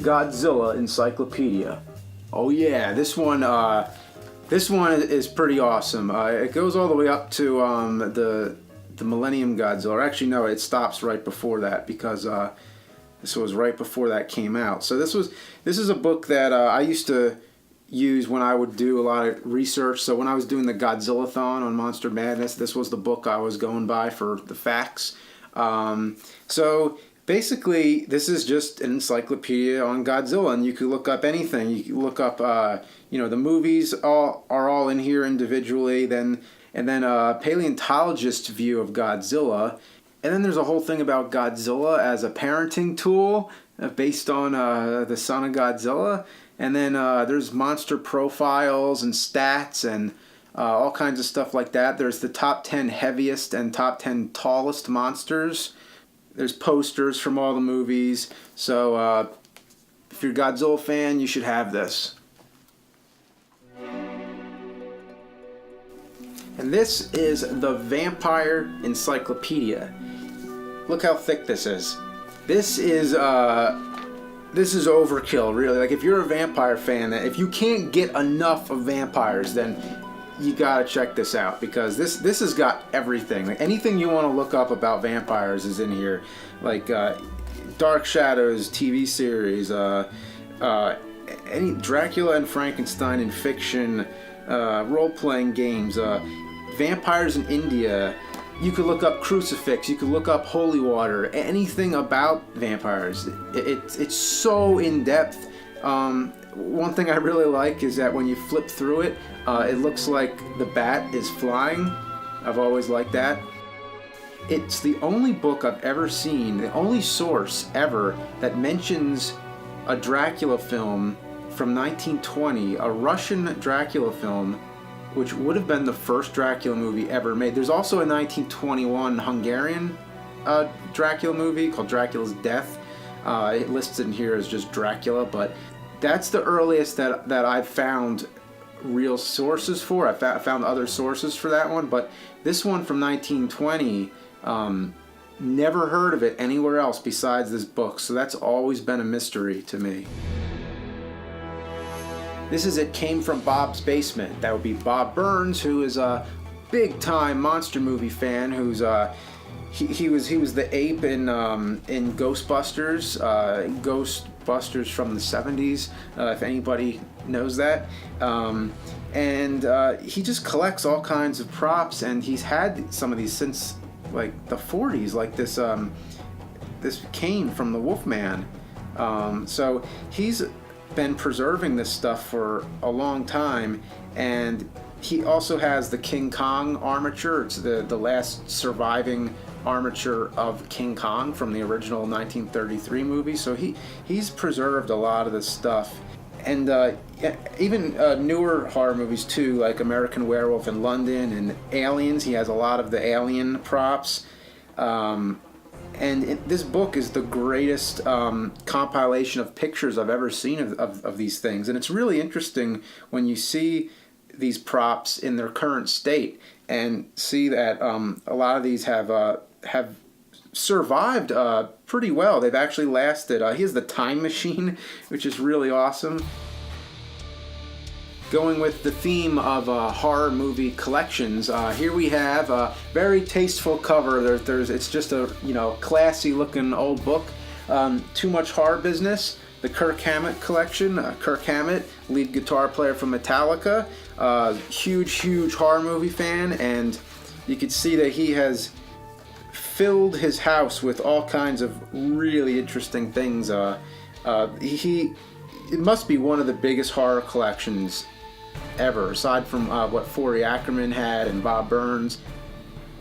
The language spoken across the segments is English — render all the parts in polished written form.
Godzilla Encyclopedia. Oh yeah, this one is pretty awesome. It goes all the way up to the Millennium Godzilla. Actually, no, it stops right before that because this was right before that came out. So this is a book that I used to use when I would do a lot of research. So when I was doing the Godzilla-thon on Monster Madness, this was the book I was going by for the facts. So basically, this is just an encyclopedia on Godzilla, and you could look up anything. You can look up, the movies are all in here individually, and then a paleontologist's view of Godzilla. And then there's a whole thing about Godzilla as a parenting tool based on the son of Godzilla. And then there's monster profiles and stats and all kinds of stuff like that. There's the top 10 heaviest and top 10 tallest monsters. There's posters from all the movies. So if you're a Godzilla fan, you should have this. And this is the Vampire Encyclopedia. Look how thick this is. This is overkill, really. Like, if you're a vampire fan, if you can't get enough of vampires, then you gotta check this out, because this has got everything. Like, anything you want to look up about vampires is in here. Like Dark Shadows TV series, any Dracula and Frankenstein in fiction, role-playing games, vampires in India. You could look up crucifix, you could look up holy water, anything about vampires. It's so in-depth. One thing I really like is that when you flip through it, it looks like the bat is flying. I've always liked that. It's the only book I've ever seen, the only source ever that mentions a Dracula film from 1920, a Russian Dracula film, which would have been the first Dracula movie ever made. There's also a 1921 Hungarian Dracula movie called Dracula's Death. It lists in here as just Dracula, but that's the earliest that I've found real sources for. I found other sources for that one, but this one from 1920, never heard of it anywhere else besides this book, so that's always been a mystery to me. This is It Came From Bob's Basement. That would be Bob Burns, who is a big-time monster movie fan. Who's he was the ape in Ghostbusters, Ghostbusters from the 70s. If anybody knows that, and he just collects all kinds of props, and he's had some of these since like the 40s. Like this came from the Wolfman, so he's been preserving this stuff for a long time. And he also has the King Kong armature. It's the last surviving armature of King Kong from the original 1933 movie. So he's preserved a lot of this stuff. And even newer horror movies too, like American Werewolf in London and Aliens. He has a lot of the alien props. And this book is the greatest compilation of pictures I've ever seen of these things. And it's really interesting when you see these props in their current state and see that a lot of these have survived pretty well. They've actually lasted. He has the time machine, which is really awesome. Going with the theme of horror movie collections, here we have a very tasteful cover. It's just a classy looking old book. Too Much Horror Business, the Kirk Hammett collection. Kirk Hammett, lead guitar player from Metallica, huge horror movie fan, and you can see that he has filled his house with all kinds of really interesting things. It must be one of the biggest horror collections ever, aside from what Forey Ackerman had and Bob Burns.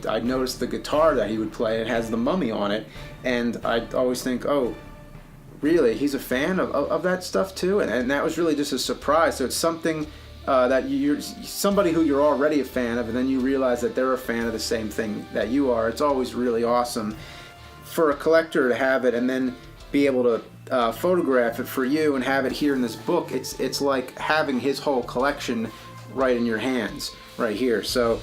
I noticed the guitar that he would play. It has the Mummy on it, and I always think, oh, really? He's a fan of that stuff too? And that was really just a surprise. So it's something that you're somebody who you're already a fan of, and then you realize that they're a fan of the same thing that you are. It's always really awesome for a collector to have it and then be able to photograph it for you and have it here in this book. It's like having his whole collection right in your hands, right here. So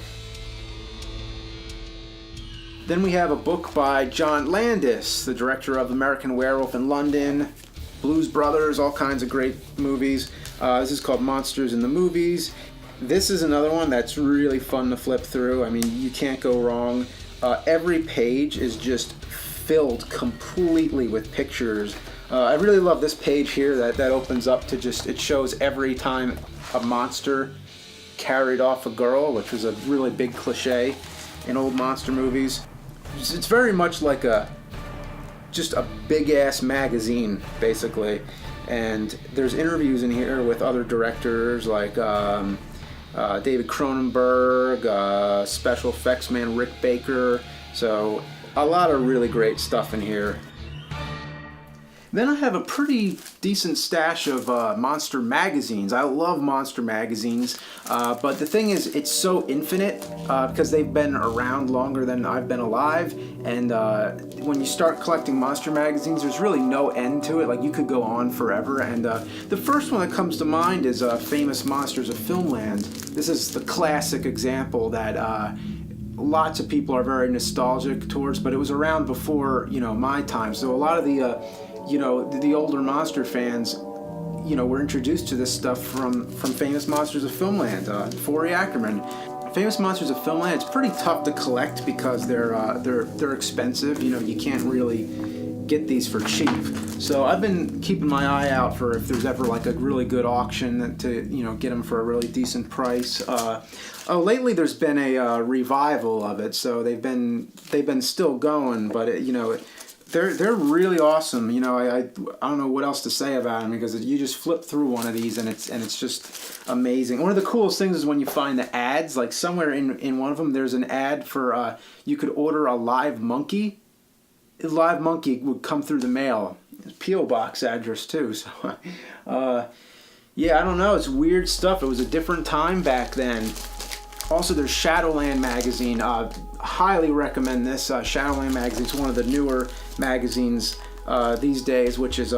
then we have a book by John Landis, the director of American Werewolf in London, Blues Brothers, all kinds of great movies. This is called Monsters in the Movies. This is another one that's really fun to flip through. I mean, you can't go wrong. Every page is just filled completely with pictures. I really love this page here that opens up to just, it shows every time a monster carried off a girl, which was a really big cliche in old monster movies. It's very much like just a big ass magazine, basically. And there's interviews in here with other directors like David Cronenberg, special effects man Rick Baker. So a lot of really great stuff in here. Then I have a pretty decent stash of monster magazines. I love monster magazines, but the thing is, it's so infinite because they've been around longer than I've been alive, and when you start collecting monster magazines, there's really no end to it. Like, you could go on forever, and the first one that comes to mind is Famous Monsters of Filmland. This is the classic example that lots of people are very nostalgic towards, but it was around before, my time. So a lot of the older monster fans, were introduced to this stuff from Famous Monsters of Filmland, Forey Ackerman. Famous Monsters of Filmland, it's pretty tough to collect because they're expensive. You can't really get these for cheap. So I've been keeping my eye out for if there's ever like a really good auction to get them for a really decent price. Lately there's been a revival of it, so they've been still going, but they're really awesome. I don't know what else to say about them because you just flip through one of these and it's just amazing. One of the coolest things is when you find the ads. Like somewhere in one of them, there's an ad for you could order a live monkey. A live monkey would come through the mail. P.O. box address too. So yeah, I don't know. It's weird stuff. It was a different time back then. Also, there's Shadowland magazine. Highly recommend this. Shadowland magazine is one of the newer magazines these days, which is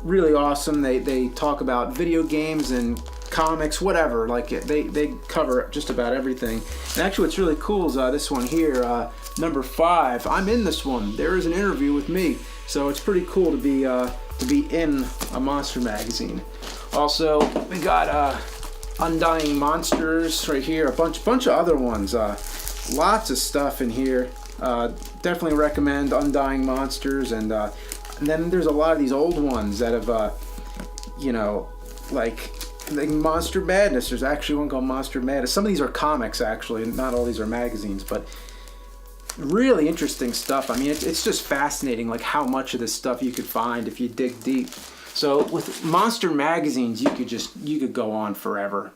really awesome. They talk about video games and comics, whatever. Like they cover just about everything. And actually, what's really cool is this one here, number 5. I'm in this one. There is an interview with me, so it's pretty cool to be in a monster magazine. Also, we got Undying Monsters right here. A bunch of other ones. Lots of stuff in here. Definitely recommend Undying Monsters, and then there's a lot of these old ones that have, like Monster Madness. There's actually one called Monster Madness. Some of these are comics, actually. Not all these are magazines, but really interesting stuff. I mean, it's just fascinating, like how much of this stuff you could find if you dig deep. So with monster magazines, you could go on forever.